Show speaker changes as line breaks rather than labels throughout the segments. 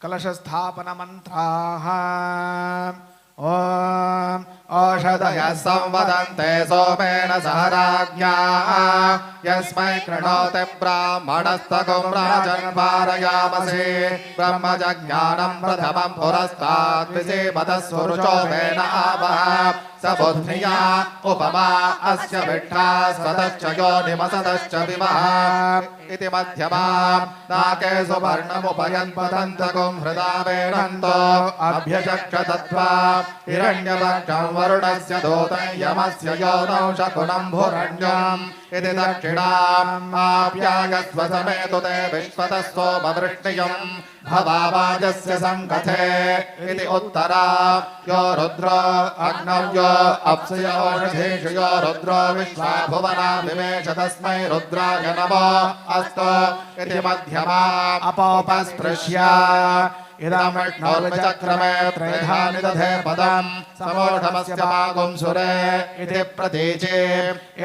कलशस्थापनमन्त्राः ॐ औषधयः संवदन्ते सोमेन सह राज्ञा यस्मै कृणोति ब्राह्मणस्तगुं राजन् पारयामसे ब्रह्मजज्ञानं प्रथमं पुरस्तात् विसेवतः सुरुचोमेन आवः स बुद्ध्या उपमा अस्य विट्ठा स्वतश्च योनिमसतश्च विमः इति मध्यमा नाके सुवर्णमुपयन् पतन्तकुं हृदा वेणन्तो अभ्यचक्षतत्वा हिरण्यवर्णं वरुणस्य दूतं यमस्य योनौ शकुनं भुरण्यम् इति दक्षिणाम् आप्यागस्व समेतु ते विश्वतः सोमवृष्णियम् भवावाजस्य सङ्कथे इति उत्तरा यो रुद्रो अग्नौ यो अप्सुयो ओषधीषु यो रुद्रो विश्वा भुवना विवेश तस्मै रुद्राय नमो अस्तु इति मध्यमा अपोपस्पृश्य इदमृष्णोर्विचक्रमे त्रेधा निदधे पदम् समोढमस्य पागुंसुरे इति प्रतीचे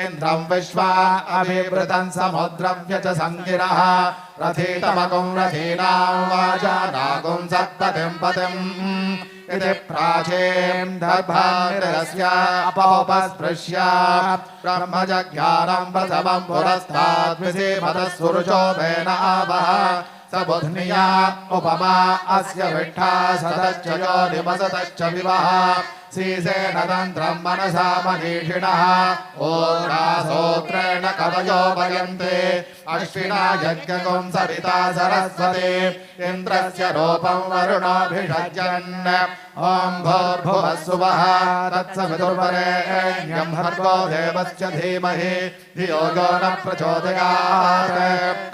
इन्द्रं विश्वा अभिवृतं समुद्रव्य च सङ्गिरः रथितमगुं रथीनां वाजानागुं सत्पतिं पतिम् इति प्राचीं दर्भानिरस्य अपोपस्पृश्य ब्रह्मजज्ञानं प्रथमं पुरस्तात् विसेवतः सुरुचोमेन आवः स बुध्निया उपमा अस्य विट्ठा सतश्च योनिमसतश्च विवः सीसेन तन्त्रं मनसा मनीषिणः ओरासोत्रेण कवयो वयन्ते अश्विना यज्ञगुं सविता सरस्वती इन्द्रस्य रूपं वरुणोऽभिषज्यन् ॐ भूर्भुवः सुवः तत्सवितुर्वरेण्यं भर्गो देवस्य धीमहि धियो यो न प्रचोदयात्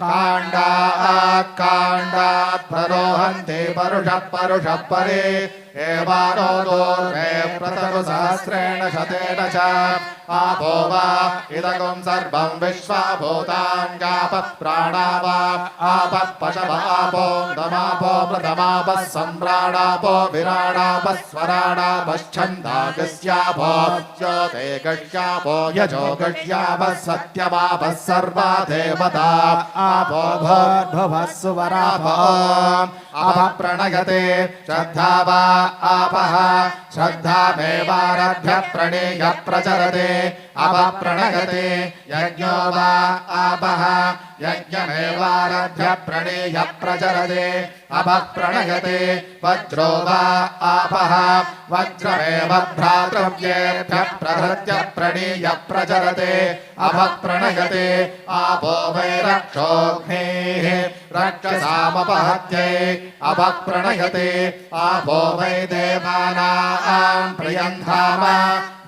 काण्डात् प्ररोहन्ति परुषः परे एवानो दूर्वे प्रतनु सहस्रेण शतेन च आपो वा इदगुं सर्वं विश्वा भूतान्यापः प्राणा वा आपः पशव आपो दमापो प्रथमापः सम्प्राणापो विराणापः स्वराणापश्छन्दागस्यापो ज्योते गष्यापो यजो गष्यापः सत्यमापः सर्वा देवता आपो भूर्भुवः सुवरापो आपः प्रणयते श्रद्धा वा आपः श्रद्धामेवारभ्य प्रणेय प्रचरते अपप्रणयते यज्ञो वा आपः यज्ञमेवारभ्य प्रणेय प्रचरते अपप्रणयते वज्रो वा आपः वज्रमेव भ्रातृव्येभ्यः प्रहृत्य प्रणेय प्रचरते अपप्रणयते आपो वै रक्षोऽग्नेः रक्षसामपहत्यै अपप्रणयते आपो वै देवानां प्रियन्धाम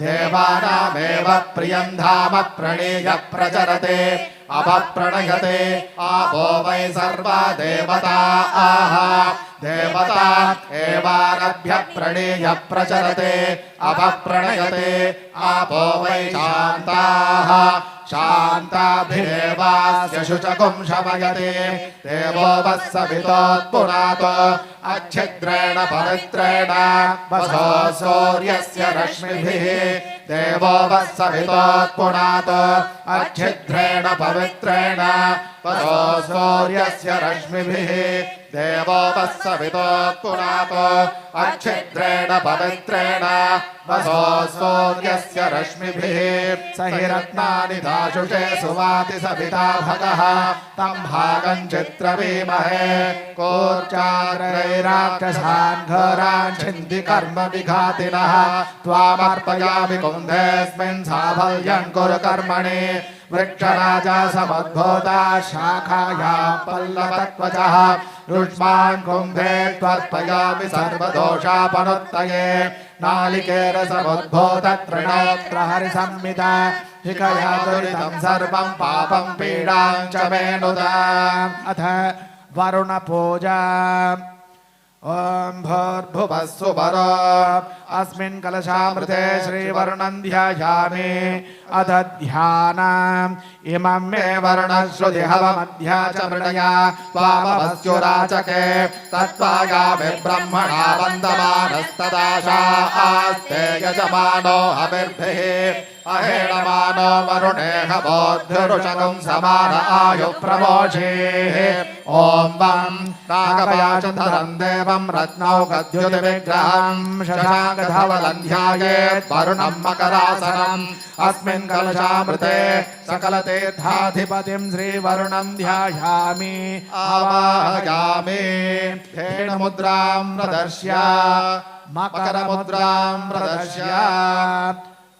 देवानामेव प्रियन्धाम प्रणेय प्रचरते अपप्रणयते आपो वै सर्वा देवताः देवता एवारभ्य प्रणेय प्रचरते अपप्रणयते आपो वै शान्ताः शान्ताभिदेवास्य शुचकुं शमयते देवो वः सवितोत्पुनातो अच्छिद्रेण पवित्रेण वसो सूर्यस्य रश्मिभिः देवो वः सवितोत्पुनातो अच्छिद्रेण पवित्रेण वसो सूर्यस्य रश्मिभिः देवो वः सवितोत्पुनातो अच्छिद्रेण पवित्रेण वसो सूर्यस्य रश्मिभिः सहिरत्नानि दाशुषे सुवाति सविता भगः तं भागं चित्रवीमहे कोर्चारैराक्षसान् घोरान् छिन्ति कर्म विघातिनः त्वामर्पयामि कुन्देऽस्मिन् साफल्यं कुरु कर्मणि वृक्षराजा समुद्भूता शाखाया पल्लवत्वचः युष्मान् कुम्भे त्वर्पयामि सर्वदोषापनुत्तये नालिकेर समुद्भूत तृणोत्र हरिसंहिता हिकया दुरितं सर्वं पापं पीडां च मेनुता अथ वरुणपूजा ॐ भूर्भुवः सुवरो अस्मिन् कलशामृते श्रीवरुणं ध्यायामि अथ ध्यानम् इमं मे वर्णश्रुतिहवमध्या च मृणया वामवस्युराचके तत्त्वायामि ब्रह्मणा वन्दमानस्तदाशास्ते यजमानो हविर्भिः अहेणमानो वरुणेह बोद्धिरुषकं समान आयुः प्रमोषेः ॐ वं नागपाशधरं देवं रत्नौकद्युतिविग्रहं शशाङ्कधवलं ध्यायेत् वरुणं मकरासनम् अस्मिन् कलशामृते सकलतीर्थाधिपतिं श्रीवरुणं ध्यायामि आवाहयामि धेनुमुद्रां प्रदर्श्य मकरमुद्रां प्रदर्श्य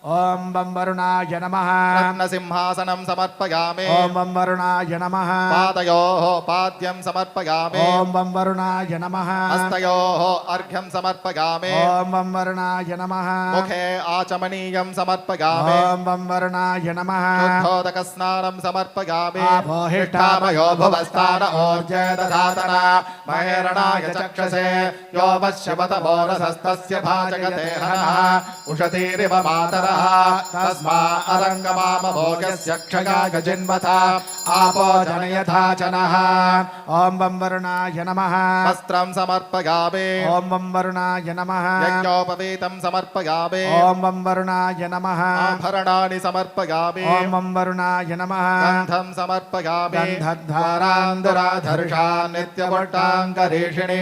ओम बम वरुणाय नमः
रत्नसिंहासनं समर्पयामि
ओम बम वरुणाय नमः
पादयोः पाद्यं समर्पयामि
ओम बम वरुणाय नमः
हस्तयोः अर्घ्यं समर्पयामि
ओम बम वरुणाय नमः
मुखे आचमनीयं समर्पयामि
ओम बम वरुणाय नमः
शुद्धोदकस्नानं समर्पयामि
आपोहिष्ठामयो
भुवस्थान ऊर्जे दधातन महेरणाय चक्षसे यो वश्यवत बोरसस्तस्य भाजयते हनः उषतीरिव मातरः तस्मा अरङ्गमामभोगस्य क्षयाय जिन्वता आपो जनयथा जनः ओम बम वरुणाय नमः वस्त्रं समर्पयामि
ओम बम वरुणाय नमः
यज्ञोपवीतं समर्पयामि
ओम बम वरुणाय नमः
आभरणानि समर्पयामि
ओम बम वरुणाय नमः
गन्धं समर्पयामि
गन्धद्वारान्दुराधर्षान्
नित्यपुट्टाङ्गरीषिणी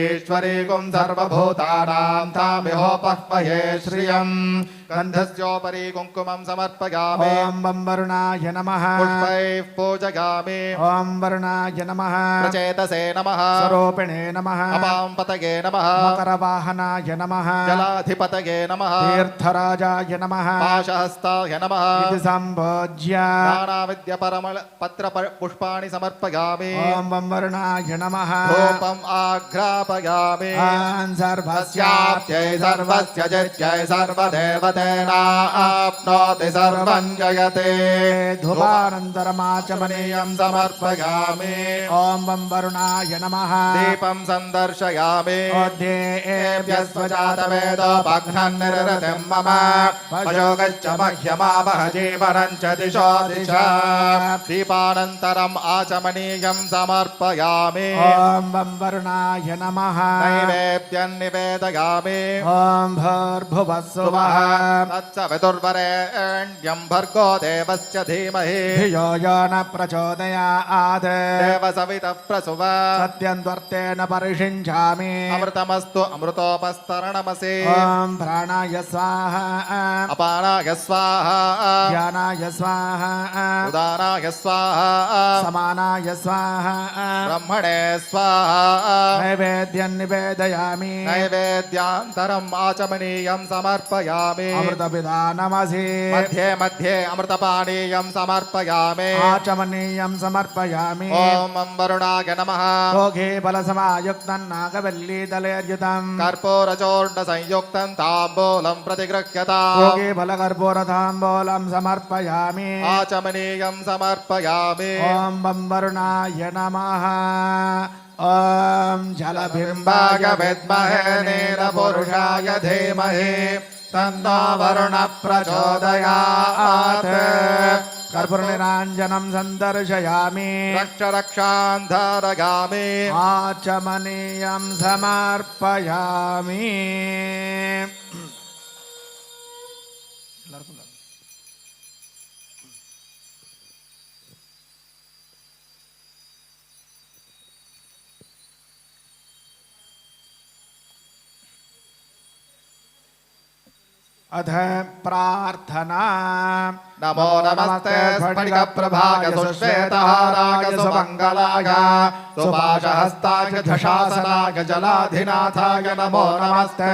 ईश्वरीकुं सर्वभूतानां तामिहोपह्वये श्रियम् गन्धस्योपरि कुङ्कुमं समर्पयामि
ओम बम वरुणाय नमः
पुष्पैः पूजयामि
ओम वरुणाय नमः
प्रचेतसे नमः
स्वरूपिणे नमः
अपां पतये नमः
मकरवाहनाय नमः
जलाधिपतये नमः
तीर्थराजाय नमः
पाशहस्ताय नमः
इति सम्भोज्य
नानाविद्यपरमल पत्रपुष्पाणि समर्पयामि
ओम बम वरुणाय नमः
धूपम् आघ्रापयामि
सर्वस्याप्त्यै
सर्वस्य जित्यै सर्वदेवतेनाप्नोति सर्वं जयते
धूपानन्तरमाचमनीयं
समर्पयामि
ओम बम वरुणाय नमः
दीपं सन्दर्शयामि
ओध्येभ्यस्वजातवेदो
भग्नन्निरृतिं मम पयोगच्छ मह्यमावह जीवनं च दिशो दिशा दीपानन्तरम् आचमनीयं समर्पयामि
ओम बम वरुणाय नमः
नैवेद्यं निवेदयामि
ओम भूर्भुवः सुवः
तत्सवितुर्वरेण्यं भर्गो देवस्य धीमहि
धियो यो न प्रचोदयात्
देवसवितः प्रसुव
सत्यं त्वर्तेन परिषिञ्चामि
अमृतमस्तु अमृतोपस्तरणमसि
ओम प्राणाय स्वाहा
अपानाय स्वाहा
ध्यानाय स्वाहा
उदानाय स्वाहा
समानाय स्वाहा
ब्रह्मणे स्वाहा
नैवेद्यं निवेदयामि
नैवेद्यान्तरम् आचमनीयं समर्पयामि
अमृतपिधानमसि
मध्ये मध्ये अमृतपानीयं समर्पयामि
आचमनीयं समर्पयामि
ॐ वरुणाय नमः
भोगे बलसमायुक्तं नागवल्लीदलेर्युतं
कर्पूरचूर्णसंयुक्तं ताम्बूलं प्रतिगृह्यताम्
भोगे बलकर्पूरताम्बूलं समर्पयामि
आचमनीयं समर्पयामि
ॐ बम वरुणाय नमः ॐ
जलबिम्बाय विद्महे नीलपुरुषाय धीमहि तन्नो वरुणः प्रचोदयात्
कर्पूरनिराञ्जनं सन्दर्शयामि
रक्ष रक्षान्धारयामि
आचमनीयं समर्पयामि अथ प्रार्थना
नमो नमस्ते स्फटिकप्रभाय सुश्वेतहाराय सुमङ्गलाय सुपाशहस्ताय झषासनाय जलाधिनाथाय नमो नमस्ते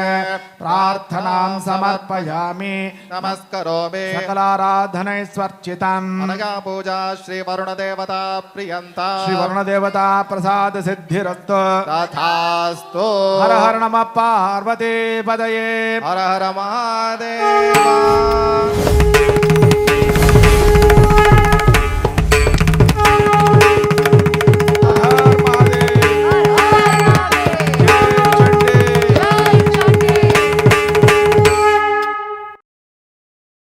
प्रार्थनां समर्पयामि
नमस्करोमि
सकलाराधनैस्वर्चितम्
अनया पूजा श्रीवरुणदेवता प्रियन्ता
श्रीवरुणदेवता प्रसाद सिद्धिरस्तु
तथास्तु
हर हर नमः पार्वती पदये
हर हर महादेव